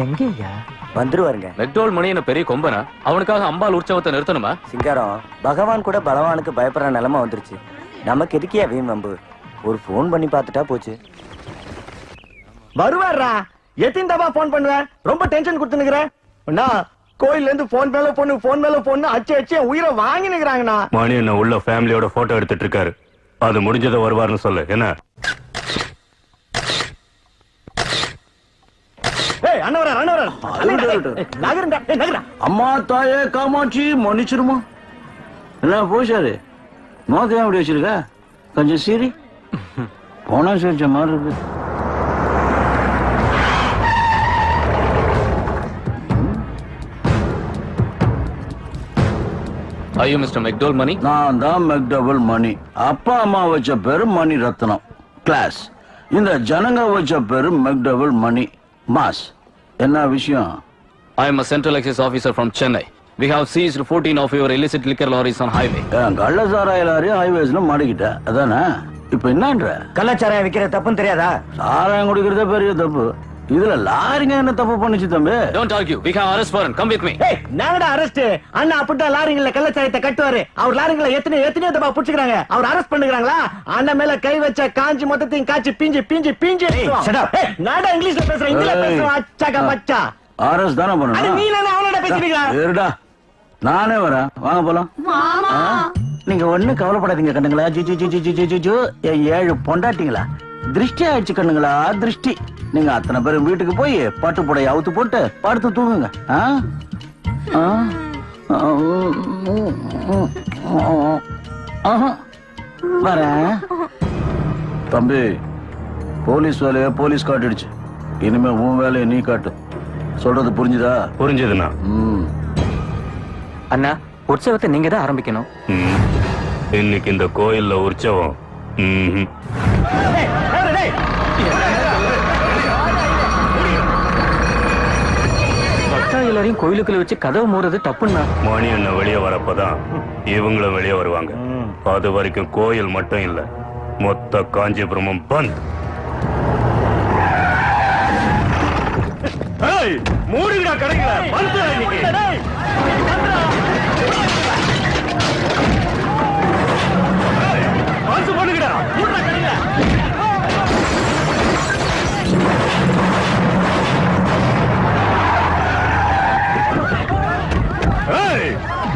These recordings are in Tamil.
எங்கய்யா வந்துருவாருங்க. மெக்டோல் மணி என்ன பெரிய கொம்பனா? அவனுக்காக அம்பாள் உற்சவத்தை நிறுத்தணுமா? சிங்காரம், பகவான் கூட பலவானுக்கு பயப்படுற நிலைமை வந்துருச்சு. நமக்கு எதுக்கியா வீண் வம்பு? ஒரு போன் பண்ணி பார்த்துட்டா போச்சு. வருவாரா? எத்தனை தபா போன் பண்ணுவேன்? ரொம்ப டென்ஷன் கொடுத்துனுக்குற. கோயில்ல இருந்து போன் மேல பொண்ணு போன் மேல பொண்ணு அச்சு அச்சு உயிரை வாங்கி நிக்கிறாங்கண்ணா. மணி என்ன உள்ள ஃபேமிலியோட போட்டோ எடுத்துட்டு இருக்காரு. அது முடிஞ்சதை வருவாருன்னு சொல்லு. என்ன அம்மா தாயே காமாட்சி மன்னிச்சிருமா. எல்லாம் போச்சாரு. நோக்கம் அப்படி வச்சிருக்க கொஞ்சம் சீரி போனா சிரிச்ச மாதிரி இருக்கு. ஐயோ மிஸ்டர் மெக்டோல் மணி. நான் தான் மெக்டபிள் மணி. அப்பா அம்மா வச்ச பேரு மணி ரத்னம் கிளாஸ். இந்த ஜனங்க வச்ச பேரு மெக்டபிள் மணி மாஸ். என்ன விஷயம்? I am a central excise officer from Chennai. We have seized 14 of your illicit liquor lorries on highway. கள்ளச்சாராய லாரி ஹைவேஸ்ல மாட்டிக்கிட்ட அதானே? இப்ப என்னன்ற? கள்ளச்சாராயம் விக்கிற தப்புன்னு தெரியாதா? சாராயம் குடிக்கிறதே பெரிய தப்பு. இதுல லாரிங்க என்ன தப்பு பண்ணுச்சு தம்பி? Don't argue. We can arrest for him. Come with me. நாங்கடா அரெஸ்ட். அண்ணா அப்படிதான் லாரிங்கள கள்ளச்சாராயத்தை கட்டுவாரு. அவர் லாரிங்கள எத்தனை தப்பா புடிச்சுக்கிறாங்க. அவர் அரெஸ்ட் பண்ணுகிறாங்களா? அண்ணன் மேல கை வச்ச காஞ்சி மொத்தத்தையும் காய்ச்சி பிஞ்சு நாடா இங்கிலீஷ்ல பேசுறேன். இங்கிலீஷ்ல பேசுறேன். அச்சாக பச்சா அரசு தானே பண்ணணும். நீ அவனோட பேசுறீங்களா? நானே வரேன். வாங்க போலாம். நீங்க ஒண்ணு கவலைப்படாதீங்க கண்ணுங்களா. 7 பொண்டாட்டிங்களா திருஷ்டி ஆயிடுச்சு கண்ணுங்களா. திருஷ்டி. நீங்க அத்தனை பேரும் வீட்டுக்கு போய் பட்டு புடைய அவுத்து போட்டு படுத்து தூங்குங்க. வரேன் தம்பி. போலீஸ் வேலைய போலீஸ் காட்டிடுச்சு. இனிமே உன் வேலையை நீ காட்டு. சொல்றது புரிஞ்சுதா? புரிஞ்சதுண்ணா. அண்ணா உற்சவத்தை நீங்க தான் ஆரம்பிக்கணும். இன்னைக்கு இந்த கோயில்ல உற்சவம். எல்லாரையும் கோயிலுக்குள்ள வச்சு கதவு மூடுறது தப்புன்னா. மணி என்ன வெளியே வரப்பதான் இவங்களும் வெளியே வருவாங்க. அது வரைக்கும் கோயில் மட்டும் இல்ல, மொத்த காஞ்சிபுரமும் பந்த். மூடுகிறா கடைகளை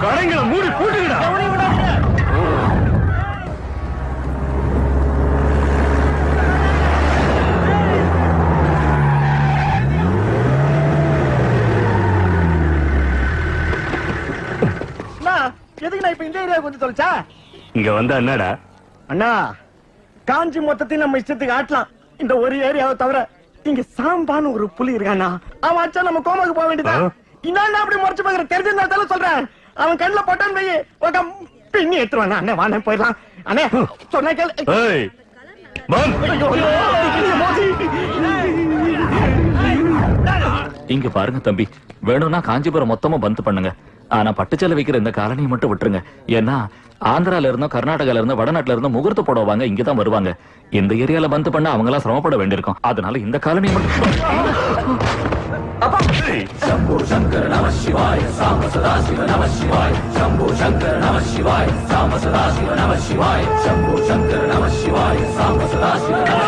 கடைங்களை மூடி போட்டுக்கிடா. எதுக்கு நான் இப்ப இந்த ஏரியாவுக்கு வந்து தொலைச்சா? இங்க வந்தா என்னடா? அண்ணா காஞ்சி மொத்தத்தையும் நம்ம இஷ்டத்துக்கு ஆட்டலாம். இந்த ஒரு ஏரியாவை தவிர இங்க சாம்பான்னு ஒரு புலி இருக்கானா, அவன் அச்சா நம்ம கோமாக்கு போக வேண்டியதா? இன்னும் அப்படி முறைச்சு பாக்குற தெரிஞ்சிருந்தாலும் சொல்றேன். அவன் கண்ணுல போட்டான்னு போய் பின்னி எடுத்துருவாங்க. அண்ணே வாண்ணே போயிடலாம். அண்ணே சொன்ன கேளு. இங்க பாருங்க தம்பி, வேணும்னா காஞ்சிபுரம் மொத்தமா பந்து பண்ணுங்க. ஆனா பட்டுச்சேலை வைக்கிற இந்த காலனியை மட்டும் விட்டுருங்க. ஏன்னா ஆந்திரால இருந்தும் கர்நாடகால இருந்தும் வடநாட்டுல இருந்தும் முகூர்த்த போடுவாங்க, இங்கதான் வருவாங்க. இந்த ஏரியால பந்து பண்ண அவங்க எல்லாம் சிரமப்பட வேண்டியிருக்கும். அதனால இந்த காலனியை மட்டும். शंभो शंकर नमः शिवाय साम सदा शिव नमः शिवाय शंभो शंकर नमः शिवाय साम सदा शिव नमः शिवाय शंभो शंकर नमः शिवाय साम सदा शिव नमः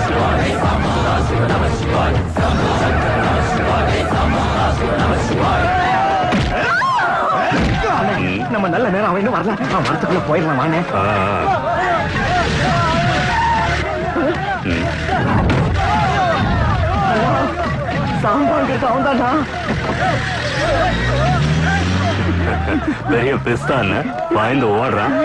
शिवाय साम सदा शिव नमः शिवाय शंभो शंकर नमः शिवाय साम सदा शिव नमः शिवाय. நம்ம நல்ல நேரம் அவன் இன்னும் வரல. மரத்துக்குள்ள போயிடலாம் வானே. பெரிய பிஸ்தான் பாய்ந்து ஓடுறான்.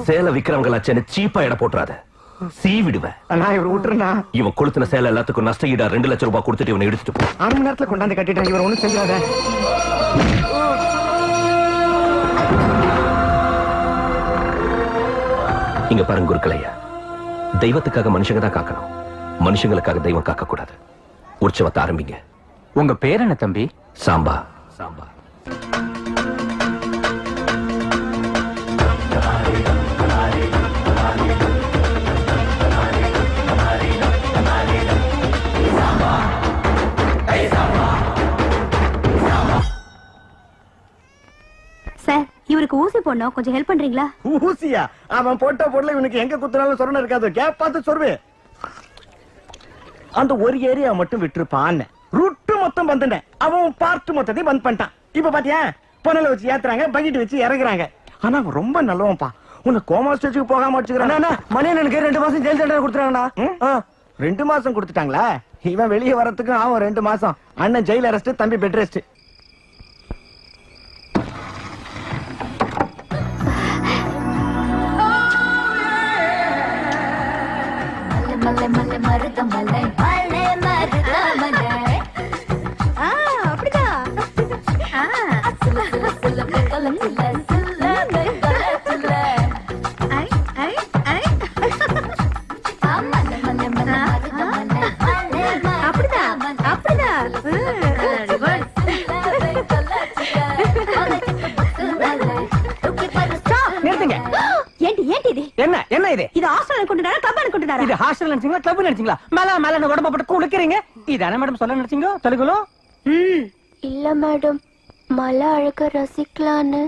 சேலை விக்கிறவங்களாச்சேன்னு சீப்பா எடை போட்டுறாத, சீ விடுவேன். நான் இவர் விட்டுருண்ணா. இவன் கொளுத்தின சேலை எல்லாத்துக்கும் நஷ்ட ஈடா 2 லட்சம் ரூபாய் கொடுத்துட்டு இவனை எடுத்துட்டு போ. 6 மணி நேரத்துல கொண்டாந்து கட்டிட்டேன். இவர் ஒண்ணும் செஞ்சாத. இங்க பாருங்க குருக்களையா, தெய்வத்துக்காக மனுஷங்க தான் காக்கணும், மனுஷங்களுக்காக தெய்வம் காக்க கூடாது. உற்சவத்தை ஆரம்பிங்க. உங்க பேர் என்ன தம்பி? சாம்பா. சாம்பா. சார், இவருக்கு ஊசி போடணும், கொஞ்சம் ஹெல்ப் பண்றீங்களா? ஊசியா? அவன் போட்ட பொருளை இவனுக்கு எங்க குத்துனாலும் சொரணை இருக்காது. கேப் பார்த்து சொருவு. அந்த ஒரு ஏரியா மட்டும் விட்டுருப்பான். ரூட்டு மொத்தம் வந்துட்டேன். அவன் பார்ட் மொத்தத்தையும் பந்த் பண்ணிட்டான். இப்ப பாத்தியா, பொனல வச்சு ஏத்துறாங்க, பக்கெட் வச்சு இறங்குறாங்க. ஆனா அவன் ரொம்ப நல்லவன்ப்பா. உன்னை கோமா ஸ்டேஜுக்கு போகாம வச்சுக்கிறான். மணியனுக்கு 2 மாசம் ஜெயில் தண்டனை கொடுத்துறாங்கண்ணா. 2 மாசம் கொடுத்துட்டாங்களா? இவன் வெளியே வரத்துக்கு அவன் 2 மாசம். அண்ணன் ஜெயில் அரெஸ்ட், தம்பி பெட் ரெஸ்ட். மல்லை மல்லை மருத மல்லை மல்லை மருத மல்லை. அப்படிதான். சுல சுல சுல கல சுல சுல கல சுல. ஐ ஐ ஐ. மல்லை மல்லை மல்லை மருத மல்லை மல்லை. அப்படிதான் அப்படிதான். நிறுத்துங்க. ஏண்டி ஏண்டி இது? என்ன என்ன இது? இது ஹாஸ்டல் கொண்டுடாரா கிளப் கொண்டுடாரா? இது ஹாஸ்டல் நினைச்சீங்களா, கிளப் நினைச்சீங்களா? மேல மேல உடம்ப போட்டு குளிக்கிறீங்க. இதானே மேடம் சொல்ல நினைச்சீங்க? தெலுங்குல? இல்ல மேடம், மலை அழக ரசிக்கலான்னு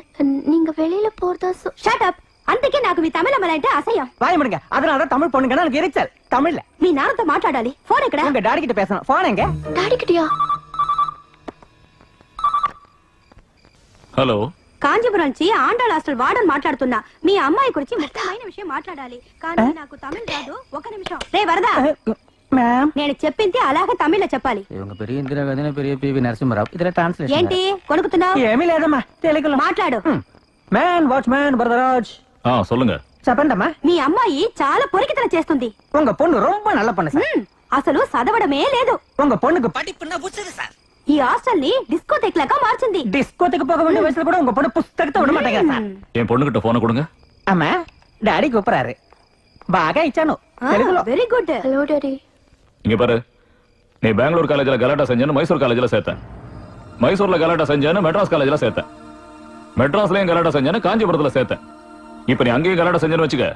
நீங்க வெளியில போறதா ஷட் அப். అందుకే నాకు మీ తమిళ మలంటే అసహ్యం. வாய் முடுங்க. அதனால தான் தமிழ் பொண்ணுங்கன்னா எனக்கு எரிச்சல். தமிழ்ல మీ నాన్నతో మాట్లాడాలి. ఫోన్ ఎక్కడ? உங்க டாடி கிட்ட பேசணும். போன் எங்க? டாடி கிட்டயா? హలో, కాంచీపురం నుంచి ఆండాళ్ హాస్టల్ వార్డెన్ మాట్లాడుతున్నా. మీ అమ్మాయి గురించి ముఖ్యమైన విషయం మాట్లాడాలి. కానీ నాకు తమిళ్ రాదు. ఒక నిమిషం. రే వరదా, மேம், నేను చెప్పింది అలాగే తమిళ్లో చెప్పాలి. இவங்க பெரிய இந்திரா காந்தி, பெரிய பிவி நரசிம்மராவ். இதுல டிரான்ஸ்லேஷன் ఏంటి కొనుక్కుతున్నావు? ఏమీ లేదమ్మా, తెలుగులో మాట్లాడు. Man watchman Varadaraj. சொல்லுங்க. చెప్పండమ్మా. మీ అమ్మాయి చాలా పొరికితనం చేస్తుంది. உங்க பொண்ணு ரொம்ப நல்ல பொண்ணு சார். అసలు చదవడమే లేదు. உங்க பொண்ணுக்கு படிப்புன்னா புடிச்சது சார். ఈ హాస్టల్ ని డిస్కోథెక్ లాగా మార్చింది. டிஸ்கோத்துக்கு போக வேண்டிய வயசுல கூட உங்க பொண்ணு புஸ்தகத்தை விட மாட்டேங்க சார். என் பொண்ணுகிட்ட போன கொடுங்க. అమ్మా, డాడీ కూపరారు. బాగా ఇచ్చాను తెలుగులో. Very good. Hello daddy. இங்க பாரு, நீ பெங்களூர் காலேஜ்ல கலாட்டா செஞ்சேன்னு மைசூர் காலேஜ்ல சேர்த்தேன். மைசூர்ல கலாட்டா செஞ்சேன்னு மெட்ராஸ் காலேஜ்ல சேர்த்தேன். மெட்ராஸ்லயும் கலாட்டா செஞ்சேன்னு காஞ்சிபுரத்துல சேர்த்தேன். இப்ப நீ அங்கேயும் கலாட்டா செஞ்சேன்னு வச்சுக்க,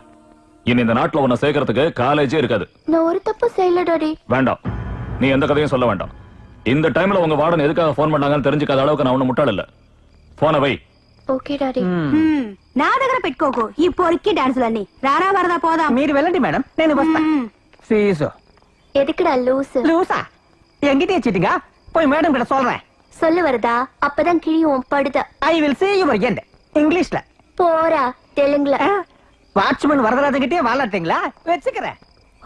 இனி இந்த நாட்டுல உன்னை சேர்க்கறதுக்கு காலேஜே இருக்காது. நான் ஒரு தப்பு செய்யல டாடி. வேண்டாம், நீ எந்த கதையும் சொல்ல வேண்டாம். இந்த டைம்ல உங்க வார்டன் எதுக்காக போன் பண்ணாங்கன்னு தெரிஞ்சுக்காத அளவுக்கு நான் ஒண்ணு முட்டாள் இல்ல. போனை வை. Okay daddy. నా దగ్గర పెట్టుకోకు ఈ పొరికి డాన్సులన్నీ. రారా వరదా పోదాం. మీరు వెళ్ళండి మేడం, నేను వస్తా. ఫీజు எதுக்குடா லூசு? லூசா? என்கிட்ட வச்சிட்டீங்க. போய் மேடம் கிட்ட சொல்றேன். சொல்லு வரதா, அப்பதான் கிழியும் படுத. I will see you again. இங்கிலீஷ்ல. போறா தெலுங்குல. வாட்ச்மேன் வரதராஜன் கிட்டே வாழாட்டீங்களா? வச்சுக்கிறேன்.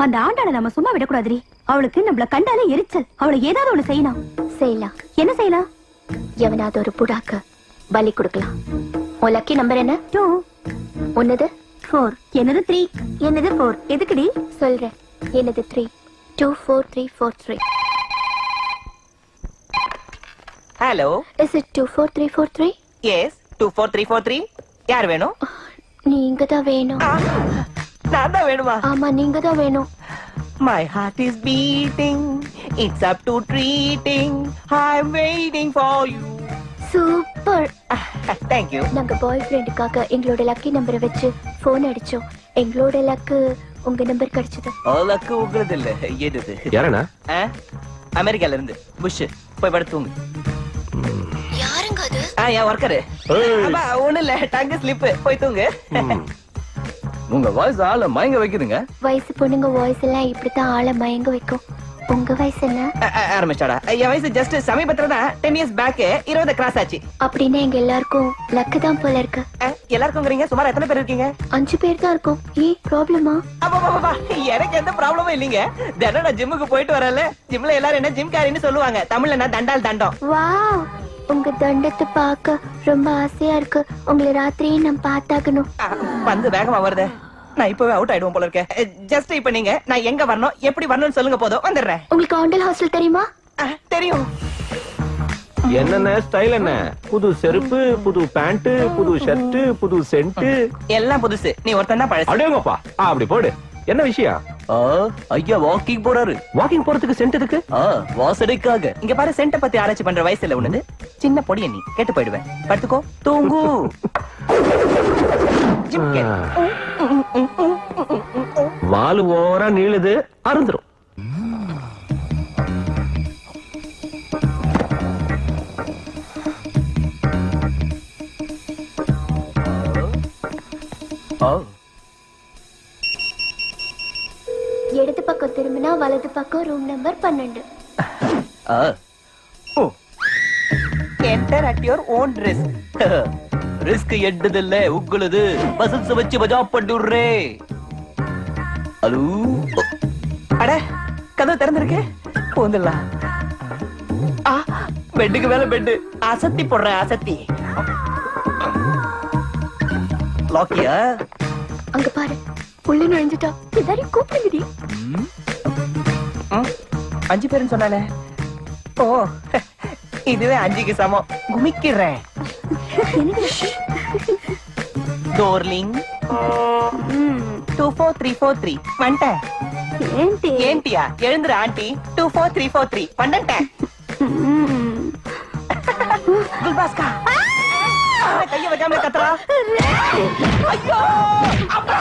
அந்த ஆண்டாளை நம்ம சும்மா விடக்கூடாதுரி. அவளுக்கு நம்மள கண்டாலே எரிச்சல். அவளை ஏதாவது ஒண்ணு செய்யணும். செய்யலாம். என்ன செய்யலாம்? எவனாவது ஒரு புடாக்கு பலி கொடுக்கலாம். உன் லக்கி நம்பர் என்ன? 2. உன்னது? 4. என்னது 3? என்னது 4? எதுக்குடி? சொல்றேன். என்னது 3? 24343. Hello, is it 24343? எஸ் 24343. யார் வேணும்? நீங்க தான் வேணும். நான் தான் வேணுமா? ஆமா, நீங்க தான் வேணும். My heart is beating, it's up to treating, I'm waiting for you. Super. Thank you. நாங்க பாய் ஃப்ரெண்டுக்காக எங்களோட லக்கி நம்பரை வச்சு போன் அடிச்சோம். எங்களோட லக்கு உங்க நம்பர் கிடைச்சது. லக்கு உங்களது இல்ல, ஏது யாரண்ணா? அமெரிக்கால இருந்து புஷ். போய் படுத்துங்க. யாருங்க அது? என் ஒர்க்கரு. ஒண்ணு இல்ல, டங்கு ஸ்லிப். போய் தூங்கு. உங்க வாய்ஸ் ஆள மயங்க வைக்குதுங்க. வயசு பொண்ணுங்க வாய்ஸ் எல்லாம் இப்படித்தான் ஆளை மயங்க வைக்கும். உங்க வயசு என்ன? ஆரம்பிச்சாடா. என் வயசு ஜஸ்ட் சமீபத்துல தான் 10 இயர்ஸ் பேக் 20 கிராஸ் ஆச்சு. அப்படின்னா எங்க எல்லாருக்கும் லக்கு தான் போல இருக்கு. எல்லாருக்கும்ங்கறீங்க? சுமார் எத்தனை பேர் இருக்கீங்க? 5 பேர் தான் இருக்கும். ப்ராப்ளமா? எனக்கு எந்த ப்ராப்ளமும் இல்லீங்க. தினம் நான் ஜிம்முக்கு போயிட்டு வரல. ஜிம்ல எல்லாரும் என்ன ஜிம் காரின்னு சொல்லுவாங்க. தமிழ்ல நான் தண்டால் தண்டம். வாவ், உங்க தண்டத்தை பார்க்க ரொம்ப ஆசையா இருக்கு. உங்களை ராத்திரியே நான் பார்த்தாகணும். வந்து வேகமா வருதே. நான் இப்பவே அவுட் ஆயிடுவோம் போல இருக்கேன். ஜஸ்ட் இப்ப நீங்க நான் எங்க வரணும் எப்படி வரணும்னு சொல்லுங்க போதும் வந்துடுறேன். உங்களுக்கு ஆண்டல் ஹாஸ்டல் தெரியுமா? தெரியும். என்னென்ன ஸ்டைல் என்ன? புது செருப்பு, புது பேண்ட், புது ஷர்ட், புது சென்ட், எல்லாம் புதுசு. நீ ஒருத்தன் தான் பழசு. அடேங்கப்பா. அப்படி போடு. என்ன விஷயம்? ஐயா வாக்கிங் போறாரு. வாக்கிங் போறதுக்கு சென்ட் எதுக்கு? வாசனைக்காக. இங்க பாரு, சென்ட பத்தி ஆராய்ச்சி பண்ற வயசு இல்ல உனது. சின்ன பொடிய நீ கேட்டு போயிடுவேன். படுத்துக்கோ, தூங்கு. வாலு ஓவரா நீளுது, அருந்துரும். இடது பக்கம் திரும்பினா வலது பக்கம் room number 12. Enter at your own risk. Risk எட்டதில்ல உங்களது. பசல்ஸ் வச்சு மஜா பண்ணுறே. ஹலோ. அட, கதவு திறந்திருக்கு. போந்துடலாம். பெட்டுக்கு மேல பெட்டு. அசத்தி போடுறேன், அசத்தி. லாக்கியா? அங்க பாரு, உள்ள நுழைஞ்சிட்டா. எல்லாரையும் கூப்பிடுங்கடி. 5 பேருன்னு சொன்னாலே. ஓ, இதுவே 5க்கு சமம். குமிக்கிறேன். டோர்லிங் 24343 வந்துட்டேன். ஏன்டியா எழுந்துரு ஆண்டி. 24343 வந்துட்டேன். குல்பாஸ்கா கைய வைக்காம கத்துறா. ஐயோ அப்பா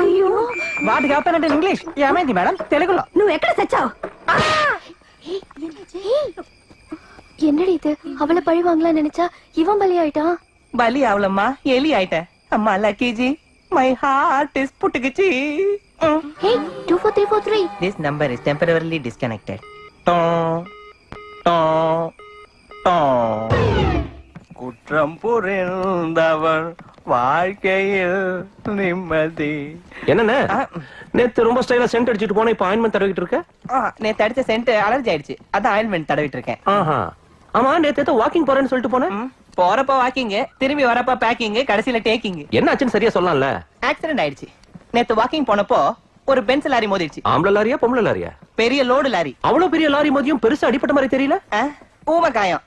ஐயோ. వాటికి చెప్తానంటే ఇంగ్లీష్. ఏమైంది మేడం? తెలుగులో. నువ్వు ఎక్కడ చచ్చావు? என்னடி இது? அவளை பழி வாங்கலாம் நினைச்சா இவன் பலி ஆயிட்டான். பலி ஆவலம்மா, எலி ஆயிட்டேன். அம்மா லக்கிஜி, மை ஹார்ட் இஸ் புட்டுக்குச்சி. Hey 24343. This number is temporarily disconnected. குற்றம் புரிந்தவர் வாழ்க்கையில் நிம்மதி. என்னென்ன நேத்து ரொம்ப ஸ்டைலா சென்ட் அடிச்சிட்டு போனா இப்ப ஆயின்மெண்ட் தடவிட்டு இருக்க? நேத்து அடிச்ச சென்ட் அலர்ஜி ஆயிடுச்சு. அதான் ஆயின்மெண்ட் தடவிட்டு இருக்கேன். ஆமா, நேத்து ஏதோ வாக்கிங் போறேன்னு சொல்லிட்டு போனேன். போறப்ப வாக்கிங், திரும்பி வரப்ப பேக்கிங், கடைசியில டேக்கிங். என்ன ஆச்சுன்னு சரியா சொல்லலாம்ல? ஆக்சிடென்ட் ஆயிடுச்சு. நேத்து வாக்கிங் போனப்போ ஒரு பென்ஸ் லாரி மோதிடுச்சு. ஆம்பளை லாரியா பொம்பளை லாரியா? பெரிய லோடு லாரி. அவ்வளவு பெரிய லாரி மோதியும் பெருசா அடிப்பட்ட மாதிரி தெரியல. ஊம காயம்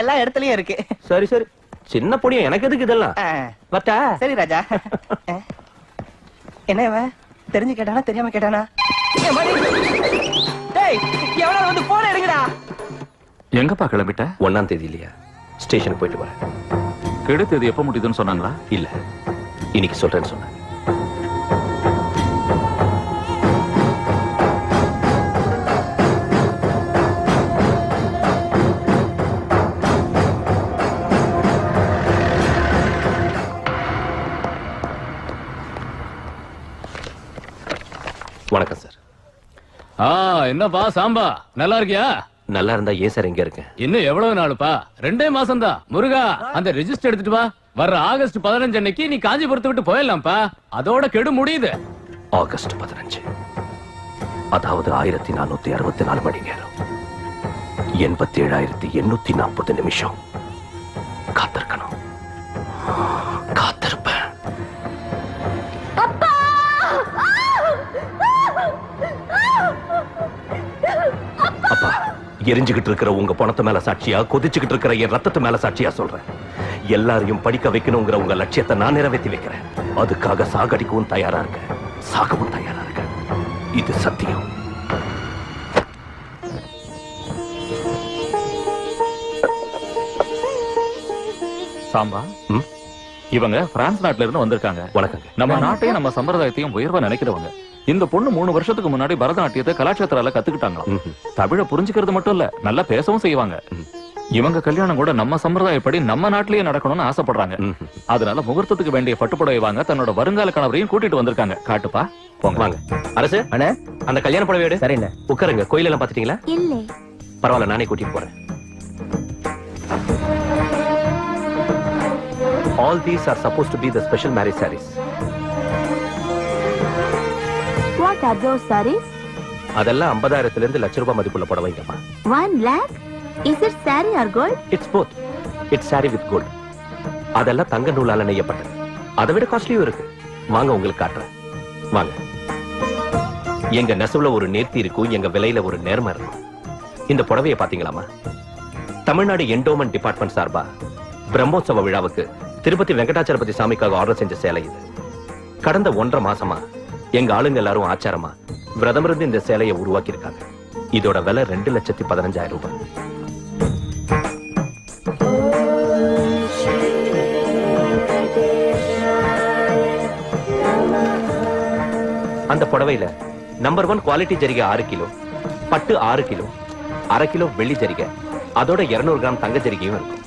எல்லா இடத்துலயும் இருக்கு. சரி சரி, சின்ன பொடியும் எனக்கு எதுக்கு இதெல்லாம்? வட்டா. சரி ராஜா. என்ன இவன் தெரிஞ்சு கேட்டானா தெரியாம கேட்டானா? டேய், எவனாவது வந்து போன் எடுங்கடா. எங்கப்பா கிளம்பிட்ட? 1ஆம் தேதி இல்லையா? ஸ்டேஷனுக்கு போயிட்டு வரேன். கெடு தேதி எப்ப முடியுதுன்னு சொன்னாங்களா? இல்ல, இன்னைக்கு சொல்றேன்னு சொன்னேன். வணக்கம் சார். என்னப்பா சாம்பா, நல்லா இருக்கியா? நல்லா இருந்தா ஏன் சார் இங்க இருக்கேன்? இன்னும் எவ்வளவு நாளுப்பா? 2 மாசம் தான். முருகா, அந்த ரெஜிஸ்டர் எடுத்துட்டு வா. வர்ற ஆகஸ்ட் 15 அன்னைக்கு நீ காஞ்சிபுரத்தை விட்டு போயிடலாம்ப்பா. அதோட கெடு முடியுது. ஆகஸ்ட் 15, அதாவது 1464 மணி நேரம், 87,840 நிமிஷம் காத்திருக்கணும். காத்திருப்பேன். அப்பா, எரிஞ்சுகிட்டு இருக்கிற உங்க பணத்து மேல சாட்சியா, கொதிச்சுக்கிட்டு இருக்கிற என் ரத்தத்து மேல சாட்சியா சொல்றேன். எல்லாரையும் படிக்க வைக்கணுங்கிற உங்க லட்சியத்தை நான் நிறைவேற்றி வைக்கிறேன். அதுக்காக சாகடிக்கவும் தயாரா இருக்கேன், சாகவும் தயாரா இருக்கேன். இது சத்தியம். சாம்பா, இவங்க பிரான்ஸ் நாட்டுல இருந்து வந்திருக்காங்க. வணக்கங்க. நம்ம நாட்டையும் நம்ம சம்பிரதாயத்தையும் உயர்வா நினைக்கிறவங்க. இந்த பொண்ணு 3 வருஷத்துக்கு முன்னாடி பரதநாட்டியத்தை கலாட்சேத்திரால கத்துக்கிட்டாங்க. தமிழை புரிஞ்சுக்கிறது மட்டும் இல்ல, நல்லா பேசவும் செய்வாங்க. இவங்க கல்யாணம் கூட நம்ம சம்பிரதாயப்படி நம்ம நாட்டிலேயே நடக்கணும்னு ஆசைப்படுறாங்க. அதனால முகூர்த்தத்துக்கு வேண்டிய பட்டுப்புடவை வாங்க தன்னோட வருங்கால கணவரையும் கூட்டிட்டு வந்திருக்காங்க. காட்டுப்பா, போங்க. வாங்க. அரசு, அந்த கல்யாண புடவை எடு. சரிண்ணே. உட்காருங்க. கோயிலெல்லாம் பாத்துட்டீங்களா? இல்லை. பரவாயில்ல, நானே கூட்டிட்டு போறேன். All these are supposed to be the special marriage sarees. What are those sarees? அதெல்லாம் 50,000 இருந்து லட்ச ரூபாய் மதிப்புள்ள புடவைங்கம்மா. 1 lakh? Is it saree or gold? It's both. It's saree with gold. அதெல்லாம் தங்க நூலால நெய்யப்பட்டது. அதை விட காஸ்ட்லியும் இருக்கு. வாங்க உங்களுக்கு காட்டுறேன். வாங்க. எங்க நெசவுல ஒரு நேர்த்தி இருக்கும், எங்க விலையில ஒரு நேர்மை இருக்கும். இந்த புடவையை பாத்தீங்களாமா? தமிழ்நாடு என்டோமென்ட் டிபார்ட்மெண்ட் சார்பா பிரம்மோற்சவ விழாவுக்கு திருப்பதி வெங்கடாச்சலபதி சாமிக்காக ஆர்டர் செஞ்ச சேலை இது. கடந்த 1.5 மாசமா எங்க ஆளுங்க எல்லாரும் ஆச்சாரமா விரதம் இருந்து இந்த சேலையை உருவாக்கி இருக்காங்க. இதோட விலை 2,15,000 ரூபாய். அந்த புடவையில நம்பர் 1 குவாலிட்டி ஜரிகை 6 கிலோ, பட்டு 6 கிலோ, 1/2 கிலோ வெள்ளி ஜரிகை, அதோட 200 கிராம் தங்க ஜரிகையும் இருக்கும்.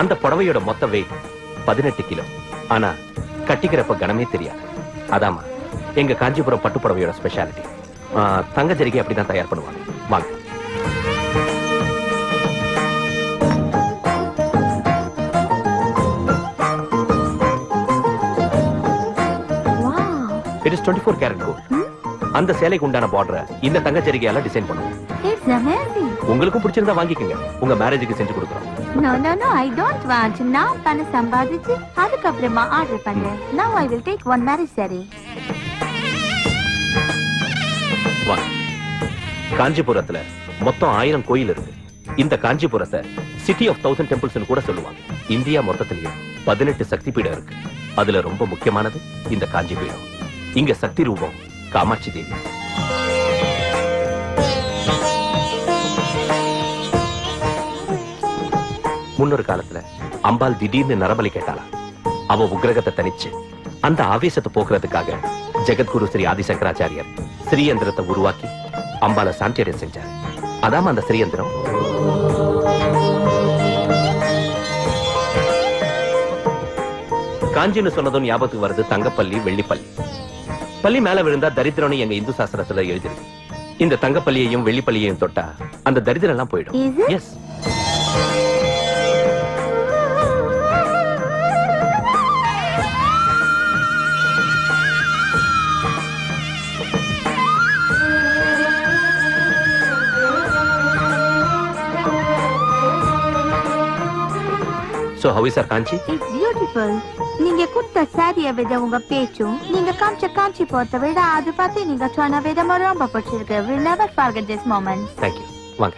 அந்த புடவையோட மொத்த வெயிட் 18 கிலோ. ஆனா கட்டிக்கிறப்ப கனமே தெரியாது. அதாமா எங்க காஞ்சிபுரம் பட்டு புடவையோட ஸ்பெஷாலிட்டி. தங்க ஜரிகை அப்படிதான் தயார் பண்ணுவாங்க. வாங்க. It is 24 karat gold. அந்த சேலைக்கு உண்டான பார்டர் இந்த தங்க ஜரிகையால டிசைன் பண்ணுவோம். It's amazing. உங்களுக்கும் பிடிச்சிருந்தா வாங்கிக்கங்க. உங்க மேரேஜுக்கு செஞ்சு கொடுக்குறோம். No, I don't want. நான் பண சம்பாதிச்சு அதுக்கப்புறமா ஆர்டர் பண்றேன். Now I will take 1 marriage saree. வாங்க. காஞ்சிபுரத்துல மொத்தம் 1000 கோயில் இருக்கு. இந்த காஞ்சிபுரத்தை சிட்டி ஆஃப் 1000 டெம்பிள்ஸ் கூட சொல்லுவாங்க. இந்தியா மொத்தத்திலேயே 18 சக்தி பீடம் இருக்கு. அதுல ரொம்ப முக்கியமானது இந்த காஞ்சி பீடம். இங்க சக்தி ரூபம் காமாட்சி தேவி. முன்னொரு காலத்துல அம்பாள் திடீர்னு நரபலி கேட்டாளா. அவ உக்ரகத்தை தனிச்சு அந்த ஆவேசத்தை போக்குறதுக்காக ஜெகத்குரு ஸ்ரீ ஆதிசங்கராச்சாரியர் ஸ்ரீயந்திரத்தை உருவாக்கி அம்பாளை சாந்தியடைய செஞ்சார். அதாம அந்த ஸ்ரீயந்திரம். காஞ்சின்னு சொன்னதும் ஞாபகத்துக்கு வருது தங்கப்பள்ளி, வெள்ளிப்பள்ளி. பள்ளி மேல விழுந்தா தரித்திரம்னு எங்க இந்து சாஸ்திரத்துல எழுதிருக்கு. இந்த தங்கப்பள்ளியையும் வெள்ளிப்பள்ளியையும் தொட்டா அந்த தரித்திரம் எல்லாம் போயிடும். S. So how is our Kanchi? It's beautiful. நீங்க கொடுத்த சாரியை விட உங்க பேச்சும் நீங்க காமிச்ச காஞ்சி போறத விட அது பார்த்து நீங்க சொன்ன விதமா ரொம்ப பிடிச்சிருக்கு. We'll never forget this moment. Thank you. வாங்க.